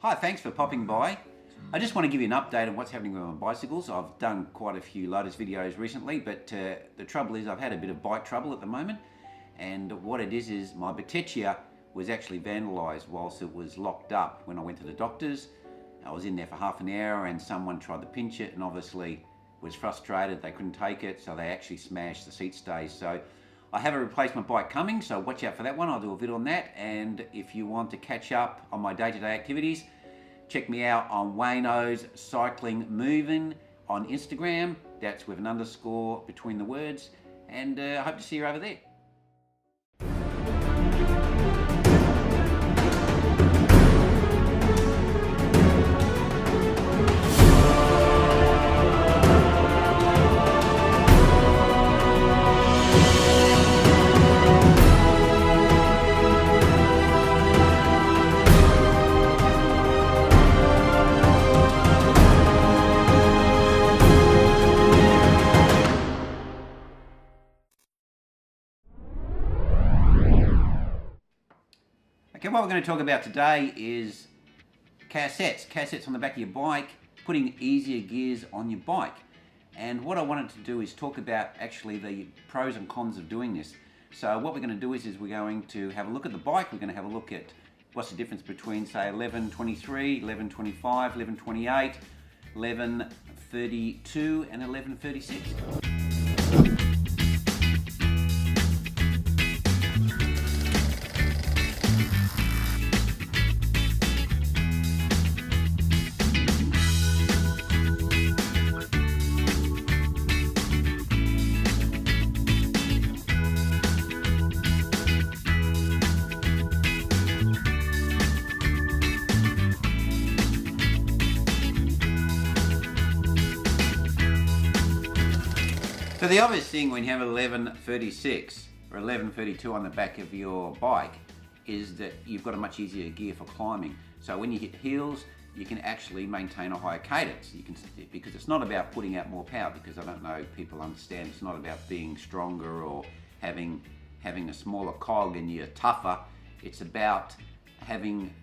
Hi, thanks for popping by. I just want to give you an update on what's happening with my bicycles. I've done quite a few Lotus videos recently, but the trouble is I've had a bit of bike trouble at the moment, and what it is my Bottecchia was actually vandalised whilst it was locked up when I went to the doctors. I was in there for half an hour and someone tried to pinch it and obviously was frustrated, they couldn't take it, so they actually smashed the seat stays. So I have a replacement bike coming, so watch out for that one. I'll do a video on that, and if you want to catch up on my day-to-day activities, check me out on Wayno's Cycling Moving on Instagram. That's with an underscore between the words, and I hope to see you over there. Okay, what we're going to talk about today is cassettes on the back of your bike, putting easier gears on your bike. And what I wanted to do is talk about actually the pros and cons of doing this. So what we're going to do is we're going to have a look at the bike. We're going to have a look at what's the difference between, say, 1123, 1125, 1128, 1132 and 1136. So the obvious thing when you have 1136 or 1132 on the back of your bike is that you've got a much easier gear for climbing. So when you hit hills, you can actually maintain a higher cadence. Because it's not about putting out more power, because I don't know if people understand, it's not about being stronger or having a smaller cog and you're tougher. It's about having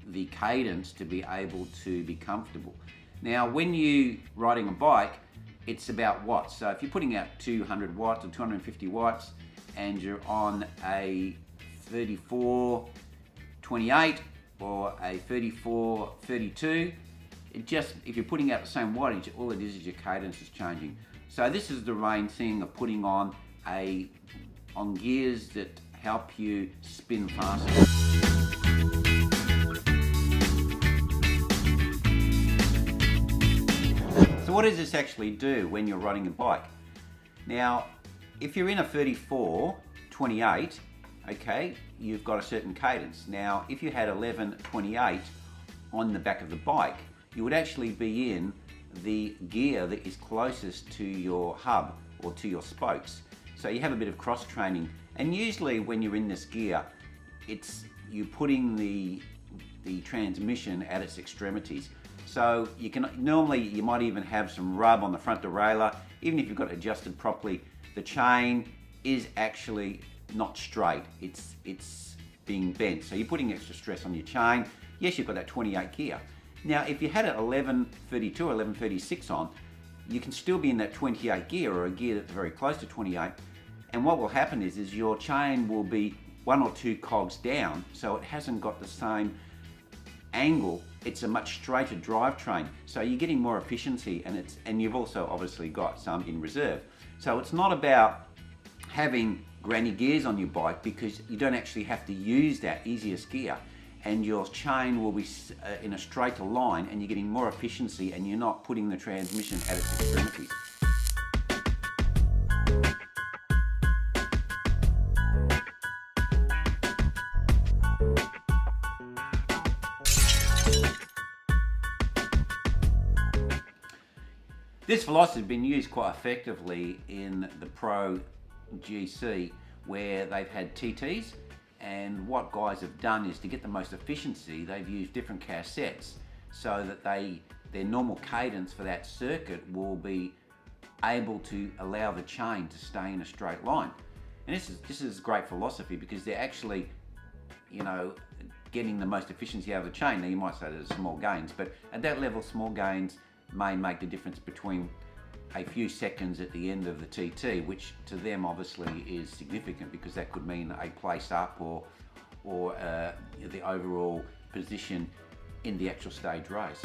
the cadence to be able to be comfortable. Now when you're riding a bike, it's about watts. So if you're putting out 200 watts or 250 watts and you're on a 3428 or a 3432, if you're putting out the same wattage, all it is your cadence is changing. So this is the main thing of putting on gears that help you spin faster. So what does this actually do when you're riding a bike? Now, if you're in a 3428, okay, you've got a certain cadence. Now, if you had 1128 on the back of the bike, you would actually be in the gear that is closest to your hub or to your spokes. So you have a bit of cross training. And usually when you're in this gear, you're putting the transmission at its extremities. So you might even have some rub on the front derailleur. Even if you've got it adjusted properly, the chain is actually not straight. It's being bent. So you're putting extra stress on your chain. Yes, you've got that 28 gear. Now, if you had it 1132 or 1136 on, you can still be in that 28 gear or a gear that's very close to 28. And what will happen is your chain will be 1 or 2 cogs down, so it hasn't got the same angle. It's a much straighter drivetrain, so you're getting more efficiency, and you've also obviously got some in reserve. So it's not about having granny gears on your bike, because you don't actually have to use that easiest gear, and your chain will be in a straighter line, and you're getting more efficiency, and you're not putting the transmission at its extremities. This philosophy has been used quite effectively in the Pro GC, where they've had TTs, and what guys have done is to get the most efficiency, they've used different cassettes so that their normal cadence for that circuit will be able to allow the chain to stay in a straight line. And this is great philosophy, because they're actually, getting the most efficiency out of the chain. Now you might say there's small gains, but at that level, small gains may make the difference between a few seconds at the end of the TT, which to them obviously is significant, because that could mean a place up or the overall position in the actual stage race.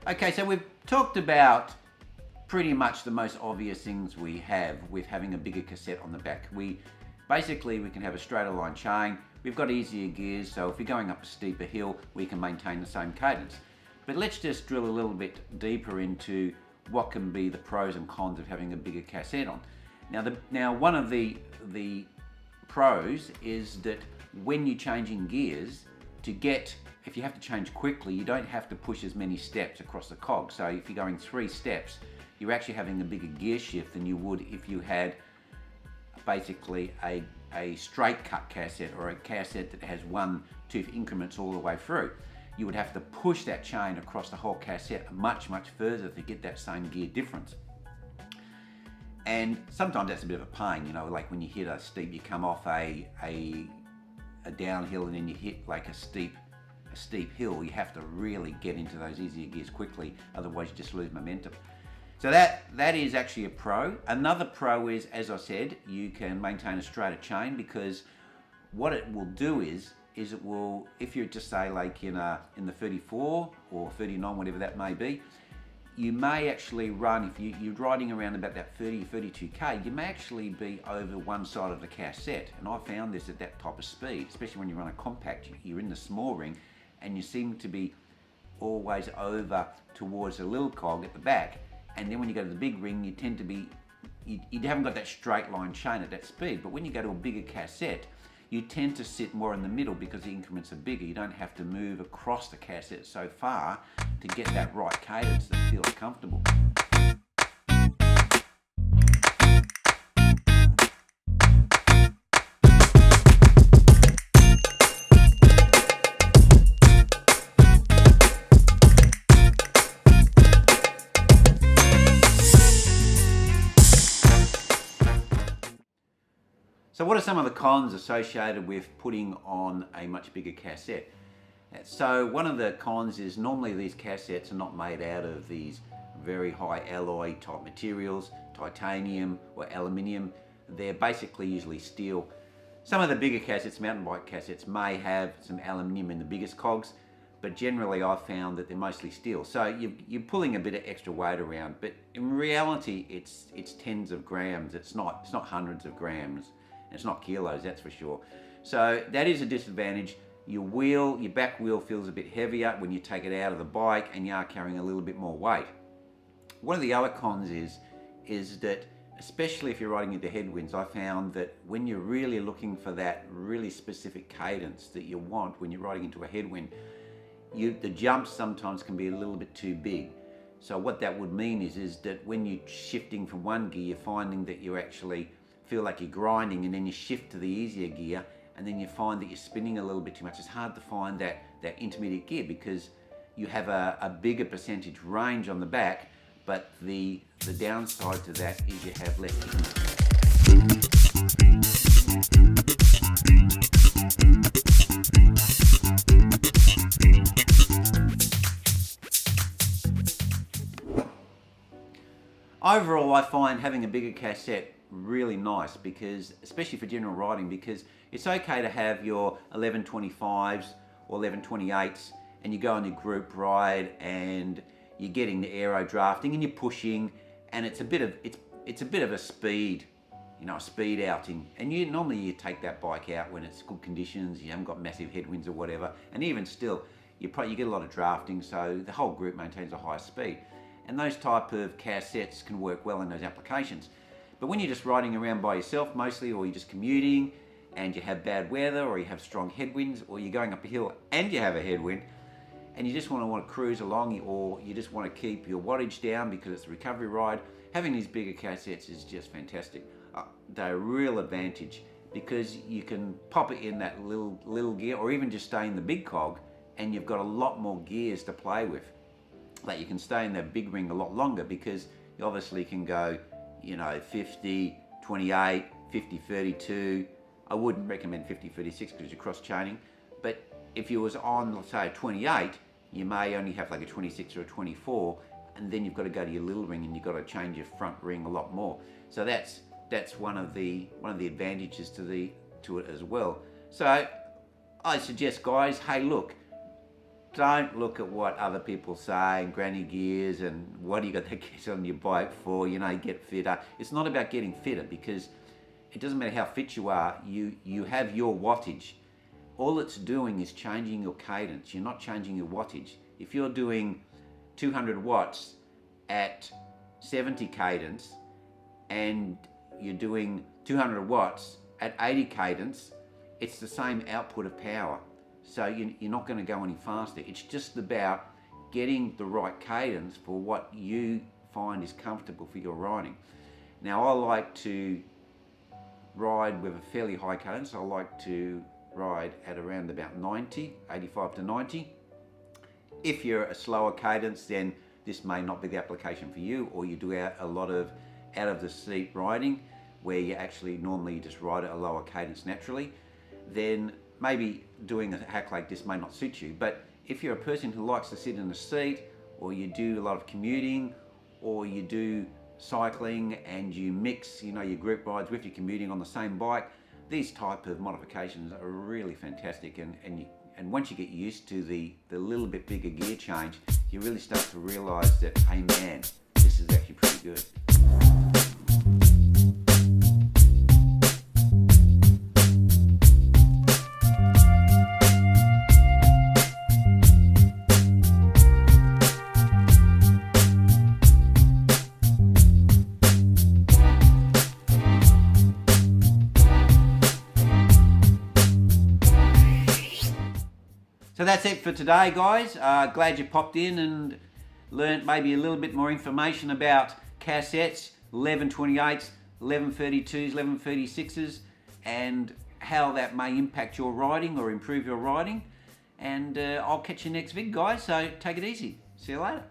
Okay, so we've talked about pretty much the most obvious things we have with having a bigger cassette on the back. Basically we can have a straighter line chain, we've got easier gears, so if you're going up a steeper hill, we can maintain the same cadence. But let's just drill a little bit deeper into what can be the pros and cons of having a bigger cassette on. Now one of the pros is that when you're changing gears, if you have to change quickly, you don't have to push as many steps across the cog. So if you're going 3 steps, you're actually having a bigger gear shift than you would if you had basically a straight cut cassette, or a cassette that has 1 tooth increments all the way through. You would have to push that chain across the whole cassette much further to get that same gear difference. And sometimes that's a bit of a pain, you know, like when you hit a steep, you come off a downhill and then you hit like a steep hill, you have to really get into those easier gears quickly, otherwise you just lose momentum. So that is actually a pro. Another pro is, as I said, you can maintain a straighter chain, because what it will do is it will, if you're just say like in the 34 or 39, whatever that may be, you may actually run, if you're riding around about that 32k, you may actually be over one side of the cassette. And I found this at that type of speed, especially when you run a compact, you're in the small ring, and you seem to be always over towards the little cog at the back. And then when you go to the big ring, you tend to be, you haven't got that straight line chain at that speed. But when you go to a bigger cassette, you tend to sit more in the middle because the increments are bigger. You don't have to move across the cassette so far to get that right cadence that feels comfortable. So what are some of the cons associated with putting on a much bigger cassette? So one of the cons is normally these cassettes are not made out of these very high alloy type materials, titanium or aluminium. They're basically usually steel. Some of the bigger cassettes, mountain bike cassettes, may have some aluminium in the biggest cogs, but generally I've found that they're mostly steel. So you're pulling a bit of extra weight around, but in reality it's tens of grams. It's not hundreds of grams. It's not kilos, that's for sure. So that is a disadvantage. Your back wheel feels a bit heavier when you take it out of the bike, and you are carrying a little bit more weight. One of the other cons is that, especially if you're riding into headwinds, I found that when you're really looking for that really specific cadence that you want when you're riding into a headwind, the jumps sometimes can be a little bit too big. So what that would mean is that when you're shifting from one gear, you're finding that you actually feel like you're grinding, and then you shift to the easier gear, and then you find that you're spinning a little bit too much. It's hard to find that intermediate gear because you have a bigger percentage range on the back, but the downside to that is you have less Overall, I find having a bigger cassette really nice, because especially for general riding, because it's okay to have your 1125s or 1128s and you go on your group ride and you're getting the aero drafting and you're pushing, and it's a bit of a speed, a speed outing, and normally you take that bike out when it's good conditions, you haven't got massive headwinds or whatever, and even still you get a lot of drafting, so the whole group maintains a high speed, and those type of cassettes can work well in those applications. But when you're just riding around by yourself mostly, or you're just commuting and you have bad weather, or you have strong headwinds, or you're going up a hill and you have a headwind, and you just want to cruise along, or you just want to keep your wattage down because it's a recovery ride, having these bigger cassettes is just fantastic. They're a real advantage because you can pop it in that little gear, or even just stay in the big cog, and you've got a lot more gears to play with. Like you can stay in that big ring a lot longer because you obviously can go, 50, 28, 50, 32. I wouldn't recommend 50, 36 because you're cross chaining. But if you was on, let's say, a 28, you may only have like a 26 or a 24, and then you've got to go to your little ring and you've got to change your front ring a lot more. So that's one of the advantages to it as well. So I suggest, guys, hey, look, don't look at what other people say and granny gears and what do you got that gears on your bike for, get fitter. It's not about getting fitter because it doesn't matter how fit you are, you have your wattage. All it's doing is changing your cadence. You're not changing your wattage. If you're doing 200 watts at 70 cadence and you're doing 200 watts at 80 cadence, it's the same output of power. So you're not going to go any faster. It's just about getting the right cadence for what you find is comfortable for your riding. Now, I like to ride with a fairly high cadence. I like to ride at around about 90, 85 to 90. If you're a slower cadence, then this may not be the application for you, or you do a lot of out of the seat riding where you actually normally just ride at a lower cadence naturally, then maybe doing a hack like this may not suit you. But if you're a person who likes to sit in a seat, or you do a lot of commuting, or you do cycling and you mix your group rides with your commuting on the same bike, these type of modifications are really fantastic, and once you get used to the little bit bigger gear change, you really start to realize that, hey man, this is actually pretty good. So that's it for today, guys. Glad you popped in and learnt maybe a little bit more information about cassettes, 1128s, 1132s, 1136s, and how that may impact your riding or improve your riding. And I'll catch you next vid, guys. So take it easy. See you later.